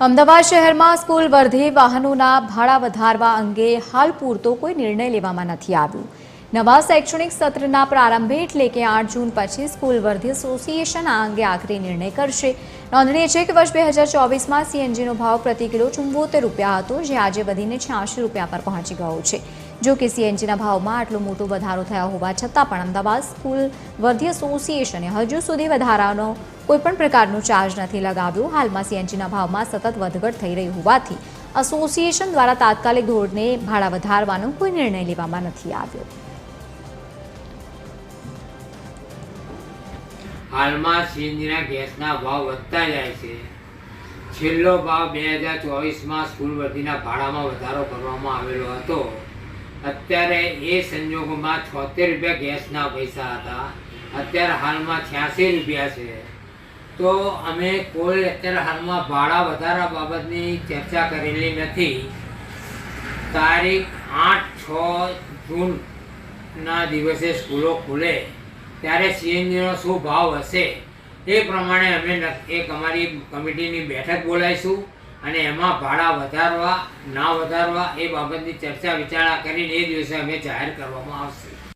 અમદાવાદ શહેરમાં સ્કૂલ વર્ધી વાહનોના ભાડા વધારવા અંગે હાલ પૂરતો કોઈ નિર્ણય લેવામાં નથી આવ્યો। નવા શૈક્ષણિક સત્રના પ્રારંભે એટલે કે 8 જૂન પછી સ્કૂલ વર્ધી એસોસિએશન આ અંગે આખરી નિર્ણય કરશે। નોંધનીય છે કે વર્ષ 2024માં સીએનજીનો ભાવ પ્રતિ કિલો 74 રૂપિયા હતો, જે આજે વધીને 86 રૂપિયા પર પહોંચી ગયો છે। જો કે સીએનજીના ભાવમાં આટલો મોટો વધારો થયો હોવા છતાં પણ અમદાવાદ સ્કૂલ વર્ધી એસોસિએશને હજુ સુધી વધારાનો કોઈપણ પ્રકારનો ચાર્જ નથી લગાવ્યો। હાલમાં સીએનજીના ભાવમાં સતત વધઘટ થઈ રહી હોવાથી એસોસિએશન દ્વારા તાત્કાલિક ધોરણે ભાડા વધારવાનો કોઈ નિર્ણય લેવામાં નથી આવ્યો। હાલમાં સીએનજીના ગેસના ભાવ વધતા જાય છે। છેલ્લો ભાવ 2024માં સ્કૂલ વર્ધીના ભાડામાં વધારો કરવામાં આવેલો હતો। અત્યારે એ સંજોગોમાં 76 રૂપિયા ગેસના પૈસા હતા, અત્યારે હાલમાં 86 રૂપિયા છે। તો અમે કોઈ અત્યારે હાલમાં ભાડા વધારા બાબતની ચર્ચા કરેલી નથી। તારીખ 8-6 જૂનના દિવસે સ્કૂલો ખુલે ત્યારે સીએનજીનો શું ભાવ હશે એ પ્રમાણે અમે એક અમારી કમિટીની બેઠક બોલાવીશું અને એમાં ભાડા વધારવા ના વધારવા એ બાબતની ચર્ચા વિચારણા કરીને એ દિવસે અમે જાહેર કરવામાં આવશે।